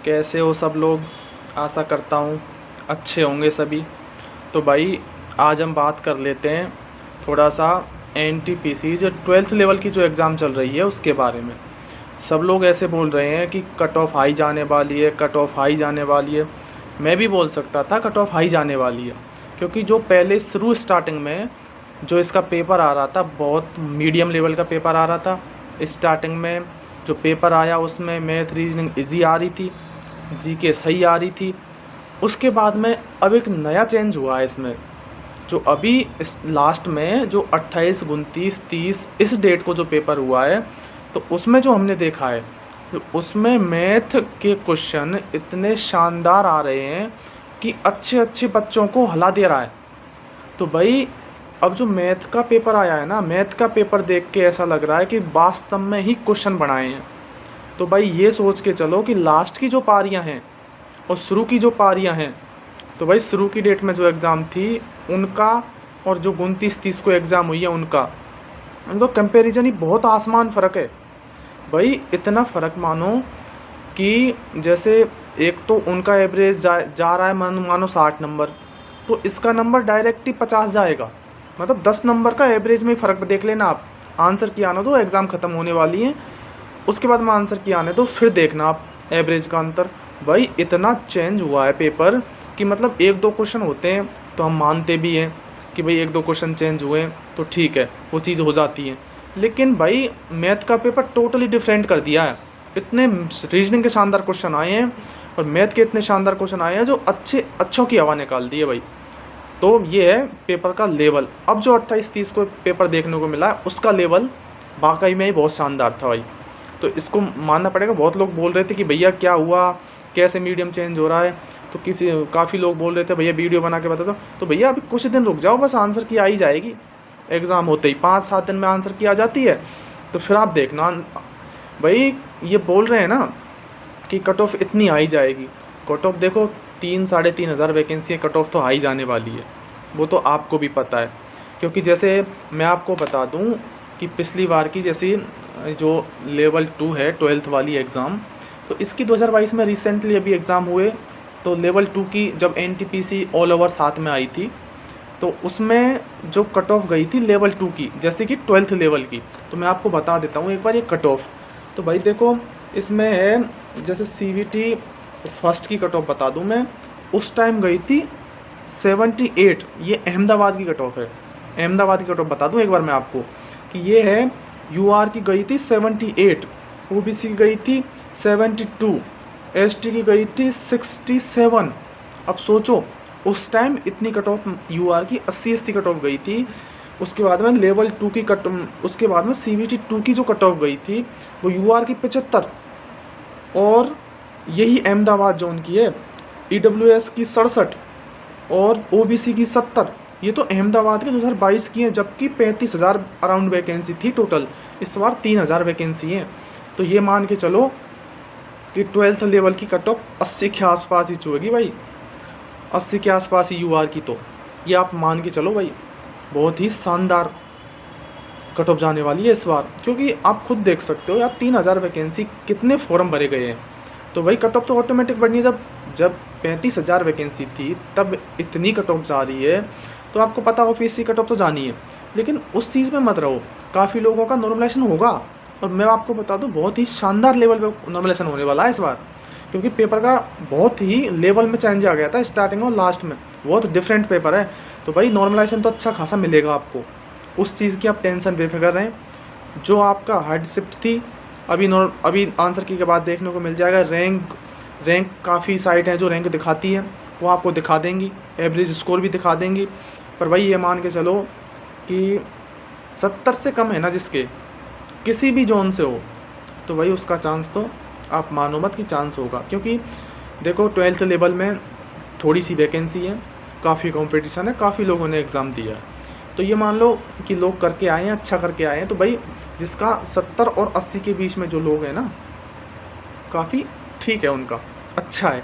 कैसे हो सब लोग। आशा करता हूँ अच्छे होंगे सभी। तो भाई आज हम बात कर लेते हैं थोड़ा सा एनटीपीसी जो 12th लेवल की जो एग्ज़ाम चल रही है उसके बारे में। सब लोग ऐसे बोल रहे हैं कि कट ऑफ हाई जाने वाली है, कट ऑफ हाई जाने वाली है। मैं भी बोल सकता था कट ऑफ हाई जाने वाली है, क्योंकि जो पहले शुरू स्टार्टिंग में जो इसका पेपर आ रहा था बहुत मीडियम लेवल का पेपर आ रहा था। स्टार्टिंग में जो पेपर आया उसमें मैथ रीजनिंग इजी आ रही थी, जीके सही आ रही थी। उसके बाद में अब एक नया चेंज हुआ है इसमें, जो अभी इस लास्ट में जो 28, 29, 30 इस डेट को जो पेपर हुआ है, तो उसमें जो हमने देखा है तो उसमें मैथ के क्वेश्चन इतने शानदार आ रहे हैं कि अच्छे अच्छे बच्चों को हिला दे रहा है। तो भाई अब जो मैथ का पेपर आया है ना, मैथ का पेपर देख के ऐसा लग रहा है कि वास्तव में ही क्वेश्चन बनाए हैं। तो भाई ये सोच के चलो कि लास्ट की जो पारियां हैं और शुरू की जो पारियां हैं, तो भाई शुरू की डेट में जो एग्ज़ाम थी उनका और जो 29-30 को एग्ज़ाम हुई है उनका कंपैरिजन ही बहुत आसमान फ़र्क है। भाई इतना फ़र्क मानो कि जैसे एक तो उनका एवरेज जा रहा है मानो 60 नंबर, तो इसका नंबर डायरेक्ट ही 50 जाएगा। मतलब 10 नंबर का एवरेज में फ़र्क देख लेना आप। आंसर की आने दो, एग्ज़ाम ख़त्म होने वाली है, उसके बाद में आंसर की आने दो, फिर देखना आप एवरेज का अंतर। भाई इतना चेंज हुआ है पेपर कि मतलब एक दो क्वेश्चन होते हैं तो हम मानते भी हैं कि भाई एक दो क्वेश्चन चेंज हुए तो ठीक है, वो चीज़ हो जाती है। लेकिन भाई मैथ का पेपर टोटली डिफरेंट कर दिया है। इतने रीजनिंग के शानदार क्वेश्चन आए हैं और मैथ के इतने शानदार क्वेश्चन आए हैं जो अच्छों की हवा निकाल दी है भाई। तो ये है पेपर का लेवल। अब जो 28-30 को पेपर देखने को मिला है उसका लेवल वाकई में ही बहुत शानदार था भाई। तो इसको मानना पड़ेगा। बहुत लोग बोल रहे थे कि भैया क्या हुआ, कैसे मीडियम चेंज हो रहा है, तो काफ़ी लोग बोल रहे थे भैया वीडियो बना के बता दो। तो भैया अभी कुछ दिन रुक जाओ, बस आंसर की आ ही जाएगी। एग्ज़ाम होते ही 5-7 दिन में आंसर की आ जाती है, तो फिर आप देखना। भाई ये बोल रहे हैं ना कि कट ऑफ इतनी आ ही जाएगी। कट ऑफ देखो 3-3.5 हज़ार वैकेंसी है, कट ऑफ तो आ ही जाने वाली है, वो तो आपको भी पता है। क्योंकि जैसे मैं आपको बता दूं कि पिछली बार की जैसी जो लेवल 2 है 12th वाली एग्ज़ाम, तो इसकी 2022 में रिसेंटली अभी एग्ज़ाम हुए। तो लेवल 2 की जब एनटीपीसी ऑल ओवर साथ में आई थी, तो उसमें जो कट ऑफ गई थी लेवल 2 की, जैसे कि 12th लेवल की, तो मैं आपको बता देता हूँ एक बार ये कट ऑफ। तो भाई देखो इसमें है, जैसे सीवीटी फर्स्ट की कट ऑफ बता दूँ मैं, उस टाइम गई थी 78। ये अहमदाबाद की कट ऑफ है। अहमदाबाद की कट ऑफ बता दूँ एक बार मैं आपको कि ये है, यूआर की गई थी 78, ओबीसी की गई थी 72, एसटी की गई थी 67। अब सोचो उस टाइम इतनी कट ऑफ यूआर की 80 कट ऑफ गई थी। उसके बाद में लेवल 2 की उसके बाद में सीबीटी 2 की जो कट ऑफ गई थी वो यूआर की 75, और यही अहमदाबाद जोन की है ईडब्ल्यूएस की 67 और ओबीसी की 70। ये तो अहमदाबाद के 2022 की हैं, जबकि 35,000 अराउंड वैकेंसी थी टोटल। इस बार 3,000 वैकेंसी हैं। तो ये मान के चलो कि 12th लेवल की कट ऑफ 80 के आसपास ही छुएगी भाई, 80 के आसपास ही यूआर की। तो ये आप मान के चलो भाई, बहुत ही शानदार कट ऑफ जाने वाली है इस बार। क्योंकि आप खुद देख सकते हो यार, 3,000 वैकेंसी, कितने फॉर्म भरे गए हैं, तो भाई कट ऑफ तो ऑटोमेटिक बढ़नी है। जब 35,000 वैकेंसी थी तब इतनी कट ऑफ जा रही है, तो आपको पता ऑफिस कट ऑफ तो जानी है। लेकिन उस चीज़ में मत रहो, काफ़ी लोगों का नॉर्मलाइजेशन होगा, और मैं आपको बता दूं बहुत ही शानदार लेवल पे नॉर्मलाइजेशन होने वाला है इस बार। क्योंकि पेपर का बहुत ही लेवल में चेंज आ गया था स्टार्टिंग और लास्ट में, बहुत डिफरेंट पेपर है। तो भाई नॉर्मलाइजेशन तो अच्छा खासा मिलेगा आपको, उस चीज़ की आप टेंशन बेफिक्र रहें। जो आपका हार्ड शिफ्ट थी अभी आंसर की के बाद देखने को मिल जाएगा। रैंक काफ़ी साइट हैं जो रैंक दिखाती है, वो आपको दिखा देंगी, एवरेज स्कोर भी दिखा देंगी। पर भाई ये मान के चलो कि 70 से कम है ना जिसके, किसी भी जोन से हो, तो भाई उसका चांस तो आप मानो मत कि चांस होगा। क्योंकि देखो 12th लेवल में थोड़ी सी वैकेंसी है, काफ़ी कंपटीशन है, काफ़ी लोगों ने एग्ज़ाम दिया है। तो ये मान लो कि लोग करके आए हैं, अच्छा करके आए हैं, तो भाई जिसका 70 और 80 के बीच में जो लोग हैं ना, काफ़ी ठीक है, उनका अच्छा है,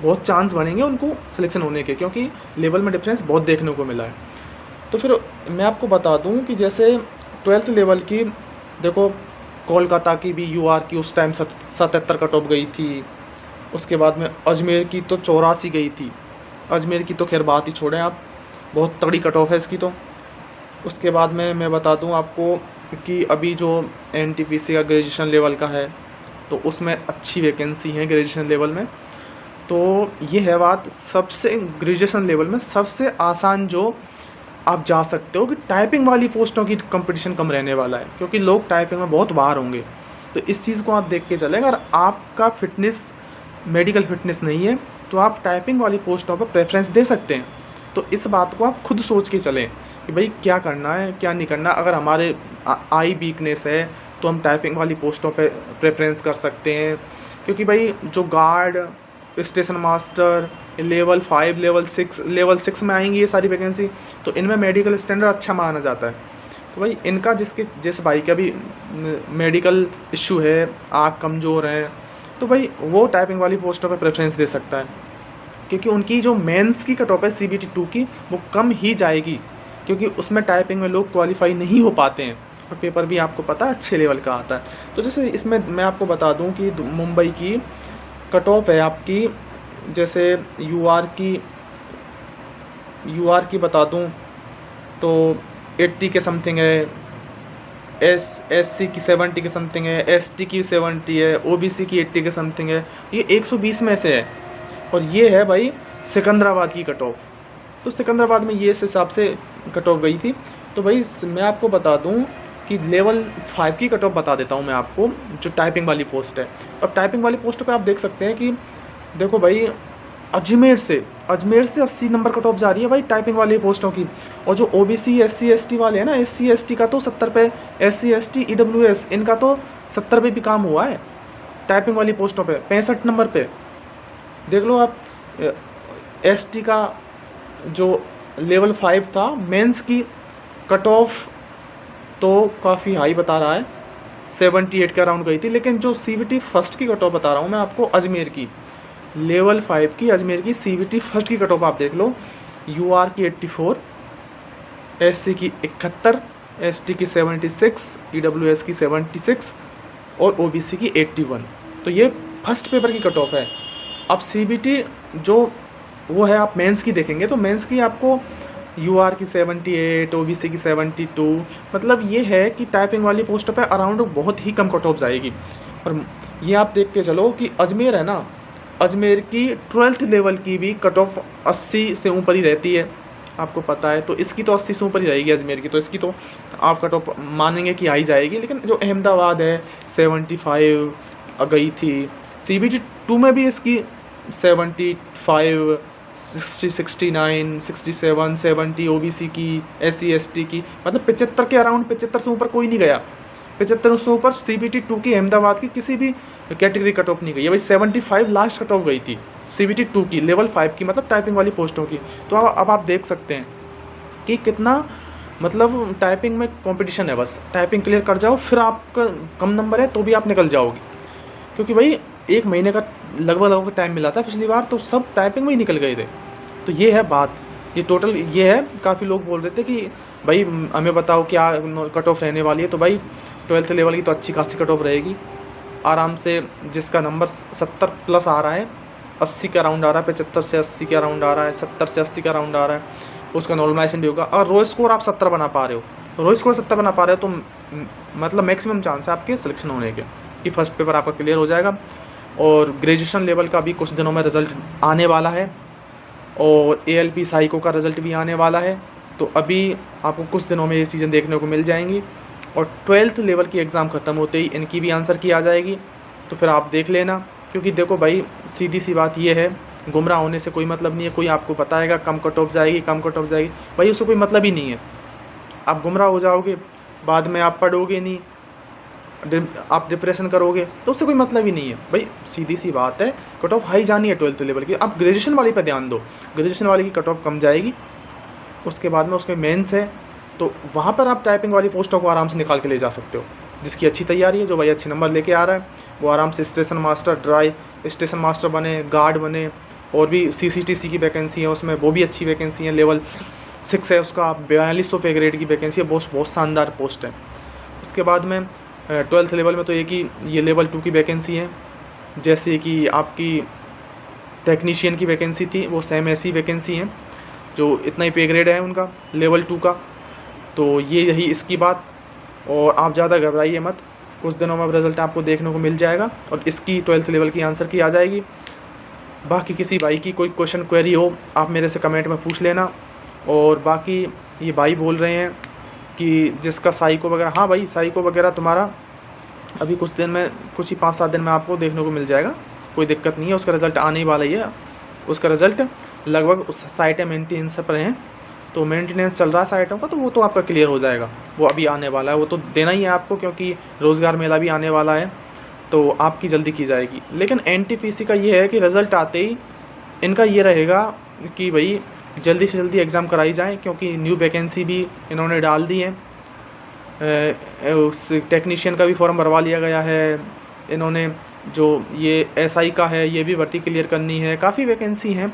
बहुत चांस बनेंगे उनको सिलेक्शन होने के, क्योंकि लेवल में डिफरेंस बहुत देखने को मिला है। तो फिर मैं आपको बता दूं कि जैसे 12th लेवल की देखो, कोलकाता की भी यूआर की उस टाइम 77 कट ऑफ गई थी, उसके बाद में अजमेर की तो 84 गई थी। अजमेर की तो खैर बात ही छोड़ें आप, बहुत तगड़ी कट ऑफ है इसकी तो। उसके बाद में मैं बता दूं आपको कि अभी जो एनटीपीसी का ग्रेजुएशन लेवल का है तो उसमें अच्छी वैकेंसी है ग्रेजुएशन लेवल में। तो ये है बात, सबसे ग्रेजुएशन लेवल में सबसे आसान जो आप जा सकते हो कि टाइपिंग वाली पोस्टों की कंपटीशन कम रहने वाला है, क्योंकि लोग टाइपिंग में बहुत बाहर होंगे। तो इस चीज़ को आप देख के चलें। अगर आपका फिटनेस मेडिकल फिटनेस नहीं है तो आप टाइपिंग वाली पोस्टों पर प्रेफरेंस दे सकते हैं। तो इस बात को आप खुद सोच के चलें कि भाई क्या करना है क्या नहीं करना। अगर हमारे आई वीकनेस है तो हम टाइपिंग वाली पोस्टों पे प्रेफरेंस कर सकते हैं, क्योंकि भाई जो guard, station master, level 5, level 6 में आएंगी ये सारी वैकेंसी, तो इनमें मेडिकल स्टैंडर्ड अच्छा माना जाता है। तो भाई इनका जिस भाई का भी मेडिकल इशू है, आँख कमज़ोर है, तो भाई वो टाइपिंग वाली पोस्टों पे प्रेफरेंस दे सकता है, क्योंकि उनकी जो मेंस की कट ऑफ है CBT 2 की वो कम ही जाएगी, क्योंकि उसमें टाइपिंग में लोग क्वालिफाई नहीं हो पाते हैं और पेपर भी आपको पता है अच्छे लेवल का आता है। तो जैसे इसमें मैं आपको बता दूं कि मुंबई की कट ऑफ है आपकी, जैसे यूआर की बता दूं तो 80 के समथिंग है, SC की 70 के समथिंग है, ST की 70 है, OBC की 80 के समथिंग है। ये 120 में से है। और ये है भाई सिकंदराबाद की कट ऑफ। तो सिकंदराबाद में ये इस हिसाब से कट ऑफ गई थी। तो भाई मैं आपको बता दूं कि लेवल 5 की कट ऑफ बता देता हूं मैं आपको, जो टाइपिंग वाली पोस्ट है। अब टाइपिंग वाली पोस्ट पे आप देख सकते हैं कि देखो भाई अजमेर से 80 नंबर कट ऑफ जा रही है भाई टाइपिंग वाली पोस्टों की। और जो OBC SC ST वाले हैं ना, SC ST का तो 70 पे, SC ST EWS इनका तो 70 पे भी काम हुआ है टाइपिंग वाली पोस्टों पे, 65 नंबर पे देख लो आप। ST का जो लेवल 5 था मेंस की कट ऑफ तो काफ़ी हाई बता रहा है, 78 के अराउंड गई थी। लेकिन जो CBT फर्स्ट की कट ऑफ बता रहा हूँ मैं आपको, अजमेर की लेवल 5 की, अजमेर की CBT फर्स्ट की कट ऑफ आप देख लो। UR की 84, SC की 71, ST की 76, EWS की 76 और OBC की 81। तो ये फर्स्ट पेपर की कट ऑफ है। अब CBT जो वो है, आप मेंस की देखेंगे तो मेंस की आपको UR की 78, OBC की 72, मतलब ये है कि टाइपिंग वाली पोस्ट पे अराउंड बहुत ही कम कट ऑफ जाएगी। और ये आप देख के चलो कि अजमेर है ना, अजमेर की 12th लेवल की भी कट ऑफ 80 से ऊपर ही रहती है, आपको पता है। तो इसकी तो 80 से ऊपर ही रहेगी अजमेर की, तो इसकी तो आप कट ऑफ मानेंगे कि आई जाएगी। लेकिन जो अहमदाबाद है 75 गई थी, CBT 2 में भी इसकी 75, 60, 69, 67, 70 OBC की, SC ST की, मतलब 75 के अराउंड, 75 से ऊपर कोई नहीं गया। 75 से ऊपर CBT 2 की अहमदाबाद की किसी भी कैटेगरी कट ऑफ नहीं गई है भाई। 75 लास्ट कट ऑफ गई थी CBT 2 की, लेवल 5 की, मतलब टाइपिंग वाली पोस्टों की। तो अब आप देख सकते हैं कि कितना मतलब टाइपिंग में कंपटीशन है। बस टाइपिंग क्लियर कर जाओ, फिर आपका कम नंबर है तो भी आप निकल जाओगे, क्योंकि भाई 1 महीने का लगभग टाइम मिला था पिछली बार, तो सब टाइपिंग में ही निकल गए थे। तो ये है बात, ये टोटल ये है। काफ़ी लोग बोल रहे थे कि भाई हमें बताओ क्या कट ऑफ रहने वाली है। तो भाई 12th लेवल की तो अच्छी खासी कट ऑफ रहेगी आराम से। जिसका नंबर 70 प्लस आ रहा है, 80 के अराउंड आ रहा है, 75 से 80 के अराउंड आ रहा है, 70 से 80 के अराउंड आ रहा है, उसका नॉर्मलाइजेशन भी होगा। अगर रो स्कोर आप 70 बना पा रहे हो, रो स्कोर 70 बना पा रहे हो, तो मतलब मैक्सिमम चांस है आपके सिलेक्शन होने के, कि फर्स्ट पेपर आपका क्लियर हो जाएगा। और ग्रेजुएशन लेवल का भी कुछ दिनों में रिज़ल्ट आने वाला है, और ALP साइको का रिज़ल्ट भी आने वाला है। तो अभी आपको कुछ दिनों में ये चीज़ें देखने को मिल जाएंगी। और 12th लेवल की एग्ज़ाम ख़त्म होते ही इनकी भी आंसर की आ जाएगी, तो फिर आप देख लेना। क्योंकि देखो भाई सीधी सी बात ये है, गुमराह होने से कोई मतलब नहीं है। कोई आपको बताएगा कम कट ऑफ जाएगी, कम कट ऑफ जाएगी, भाई उससे कोई मतलब ही नहीं है। आप गुमराह हो जाओगे, बाद में आप पढ़ोगे नहीं, आप डिप्रेशन करोगे, तो उससे कोई मतलब ही नहीं है। भाई सीधी सी बात है, कट ऑफ हाई जानी है 12th लेवल की। आप ग्रेजुएशन वाली पे ध्यान दो, ग्रेजुएशन वाली की कट ऑफ कम जाएगी। उसके बाद में उसमें मेंस है, तो वहाँ पर आप टाइपिंग वाली पोस्टों को आराम से निकाल के ले जा सकते हो। जिसकी अच्छी तैयारी है, जो भाई अच्छे नंबर लेके आ रहा है, वो आराम से station master, dry station master बने, गार्ड बने। और भी CCTC की वैकेंसी है उसमें, वो भी अच्छी वैकेंसी है। लेवल 6 है उसका, 4200 पे ग्रेड की वैकेंसी है, बहुत शानदार पोस्ट है। उसके बाद में 12th लेवल में तो एक ही ये लेवल 2 की वैकेंसी है, जैसे कि आपकी टेक्नीशियन की वैकेंसी थी, वो सेम ऐसी वैकेंसी हैं जो इतना ही पे ग्रेड है उनका लेवल 2 का। तो ये रही इसकी बात, और आप ज़्यादा घबराइए मत, कुछ दिनों में अब रिज़ल्ट आपको देखने को मिल जाएगा और इसकी 12th लेवल की आंसर की आ जाएगी। बाकी किसी भाई की कोई क्वेश्चन क्वेरी हो आप मेरे से कमेंट में पूछ लेना। और बाकी ये भाई बोल रहे हैं कि जिसका साइको वगैरह, हाँ भाई साइको वगैरह तुम्हारा अभी कुछ दिन में, कुछ ही 5-7 दिन में आपको देखने को मिल जाएगा, कोई दिक्कत नहीं है। उसका रिज़ल्ट आने ही वाला ही है। उसका रिज़ल्ट लगभग उस साइट मेंटेनेंस पर हैं, तो मेंटेनेंस चल रहा है साइटों का, तो वो तो आपका क्लियर हो जाएगा। वो अभी आने वाला है, वो तो देना ही है आपको, क्योंकि रोज़गार मेला भी आने वाला है, तो आपकी जल्दी की जाएगी। लेकिन एनटीपीसी का ये है कि रिज़ल्ट आते ही इनका ये रहेगा कि भाई जल्दी से जल्दी एग्ज़ाम कराई जाए, क्योंकि न्यू वैकेंसी भी इन्होंने डाल दी है। उस टेक्नीशियन का भी फॉर्म भरवा लिया गया है इन्होंने। जो ये एसआई का है ये भी भर्ती क्लियर करनी है, काफ़ी वैकेंसी हैं।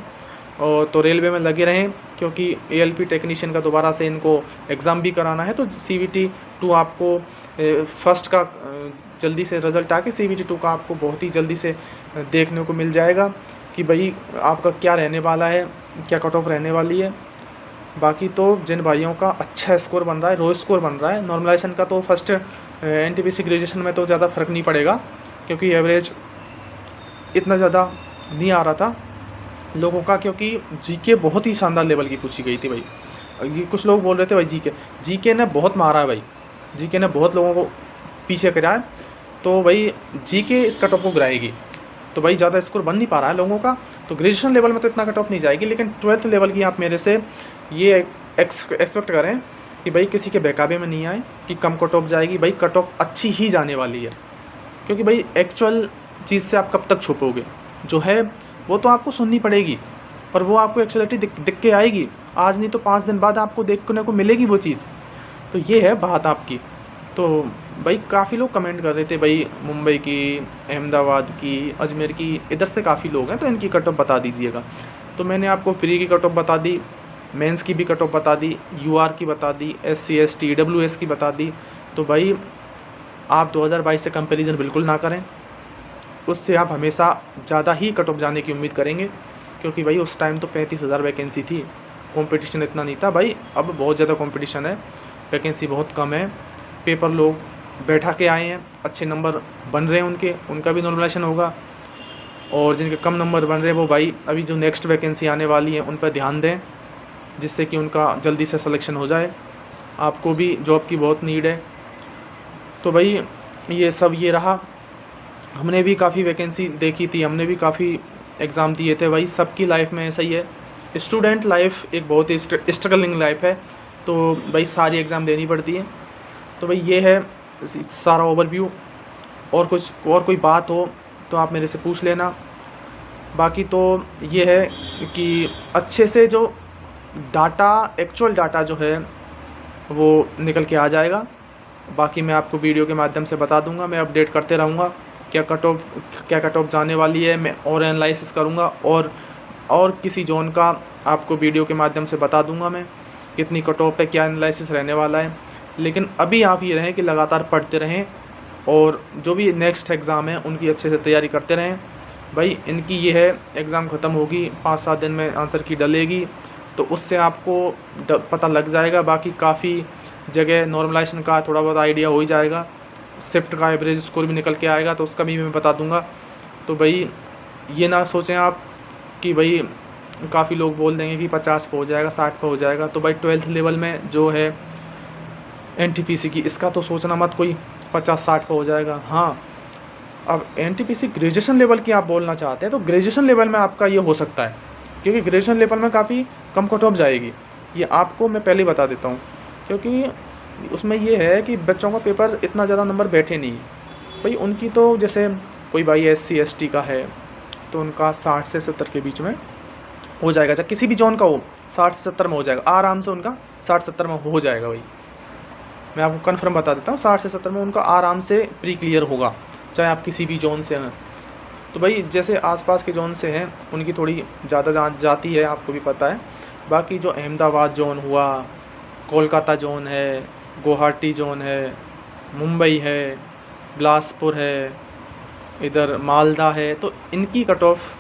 और तो रेलवे में लगे रहें, क्योंकि एएलपी टेक्नीशियन का दोबारा से इनको एग्ज़ाम भी कराना है। तो CVT 2 आपको फर्स्ट का जल्दी से रिज़ल्ट आके CVT 2 का आपको बहुत ही जल्दी से देखने को मिल जाएगा कि भाई आपका क्या रहने वाला है, क्या कट ऑफ रहने वाली है। बाकी तो जिन भाइयों का अच्छा स्कोर बन रहा है, रो स्कोर बन रहा है, नॉर्मलाइजेशन का तो फर्स्ट एनटीपीसी ग्रेजुएशन में तो ज़्यादा फ़र्क नहीं पड़ेगा, क्योंकि एवरेज इतना ज़्यादा नहीं आ रहा था लोगों का, क्योंकि जीके बहुत ही शानदार लेवल की पूछी गई थी भाई। ये कुछ लोग बोल रहे थे भाई जीके ने बहुत मारा है भाई, जीके ने बहुत लोगों को पीछे करा है, तो भाई जीके इस कट ऑफ को गिराएगी। तो भाई ज़्यादा स्कोर बन नहीं पा रहा है लोगों का, तो ग्रेजुएशन लेवल में तो इतना कट ऑफ नहीं जाएगी, लेकिन 12th लेवल की आप मेरे से ये एक्सपेक्ट करें कि भाई किसी के बहकावे में नहीं आए कि कम कट ऑफ जाएगी। भाई कट ऑफ अच्छी ही जाने वाली है, क्योंकि भाई एक्चुअल चीज़ से आप कब तक छुपोगे, जो है वो तो आपको सुननी पड़ेगी, और वो आपको एक्चुअलिटी दिख के आएगी। आज नहीं तो 5 दिन बाद आपको देखने को मिलेगी वो चीज़। तो ये है बात आपकी। तो भाई काफ़ी लोग कमेंट कर रहे थे भाई, मुंबई की, अहमदाबाद की, अजमेर की, इधर से काफ़ी लोग हैं, तो इनकी कट ऑफ बता दीजिएगा। तो मैंने आपको फ्री की कट ऑफ बता दी, मेंस की भी कट ऑफ बता दी, यूआर की बता दी, SC ST EWS की बता दी। तो भाई आप 2022 से कंपैरिजन बिल्कुल ना करें, उससे आप हमेशा ज़्यादा ही कट ऑफ जाने की उम्मीद करेंगे, क्योंकि भाई उस टाइम तो 35,000 वैकेंसी थी, कंपटीशन इतना नहीं था। भाई अब बहुत ज़्यादा कंपटीशन है, वैकेंसी बहुत कम है, पेपर लोग बैठा के आए हैं, अच्छे नंबर बन रहे हैं उनका भी नॉर्मलाइजेशन होगा, और जिनके कम नंबर बन रहे हैं वो भाई अभी जो नेक्स्ट वैकेंसी आने वाली है उन पर ध्यान दें, जिससे कि उनका जल्दी से सिलेक्शन हो जाए। आपको भी जॉब की बहुत नीड है। तो भाई ये सब ये रहा, हमने भी काफ़ी वैकेंसी देखी थी, हमने भी काफ़ी एग्ज़ाम दिए थे। भाई सबकी लाइफ में ऐसा ही है, स्टूडेंट लाइफ एक बहुत ही स्ट्रगलिंग लाइफ है, तो भाई सारी एग्ज़ाम देनी पड़ती है। तो भाई ये है सारा ओवरव्यू, और कोई बात हो तो आप मेरे से पूछ लेना। बाकी तो ये है कि अच्छे से जो डाटा, एक्चुअल डाटा जो है वो निकल के आ जाएगा। बाकी मैं आपको वीडियो के माध्यम से बता दूंगा, मैं अपडेट करते रहूँगा क्या कट ऑफ जाने वाली है, मैं और एनालिसिस करूँगा, और किसी जोन का आपको वीडियो के माध्यम से बता दूंगा मैं कितनी कट ऑफ है, क्या एनालिसिस रहने वाला है। लेकिन अभी आप ये रहें कि लगातार पढ़ते रहें, और जो भी नेक्स्ट एग्ज़ाम है उनकी अच्छे से तैयारी करते रहें। भाई इनकी ये है, एग्ज़ाम ख़त्म होगी, 5-7 दिन में आंसर की डलेगी, तो उससे आपको पता लग जाएगा। बाकी काफ़ी जगह नॉर्मलाइजेशन का थोड़ा बहुत आइडिया हो ही जाएगा, शिफ्ट का एवरेज स्कोर भी निकल के आएगा, तो उसका भी मैं बता दूंगा। तो भाई ये ना सोचें आप कि भाई काफ़ी लोग बोल देंगे कि 50 पे हो जाएगा, 60 पे हो जाएगा। तो भाई 12th लेवल में जो है एनटीपीसी की, इसका तो सोचना मत कोई 50-60 पे हो जाएगा। हाँ, अब एनटीपीसी ग्रेजुएशन लेवल की आप बोलना चाहते हैं तो ग्रेजुएशन लेवल में आपका ये हो सकता है, क्योंकि ग्रेजुएशन लेवल में काफ़ी कम कट ऑफ जाएगी, ये आपको मैं पहले बता देता हूँ। क्योंकि उसमें ये है कि बच्चों का पेपर इतना ज़्यादा नंबर बैठे नहीं भाई, उनकी तो जैसे कोई भाई SC ST का है तो उनका 60 से 70 के बीच में हो जाएगा, चाहे किसी भी जोन का हो 60 से 70 में हो जाएगा आराम से, उनका 60-70 में हो जाएगा। भाई मैं आपको कन्फर्म बता देता हूँ, 60 से 70 में उनका आराम से प्री क्लियर होगा, चाहे आप किसी भी जोन से हैं। तो भाई जैसे आसपास के जोन से हैं उनकी थोड़ी ज़्यादा जाती है, आपको भी पता है। बाकी जो अहमदाबाद जोन हुआ, कोलकाता जोन है, गुवाहाटी जोन है, मुंबई है, बिलासपुर है, इधर मालदा है, तो इनकी कट ऑफ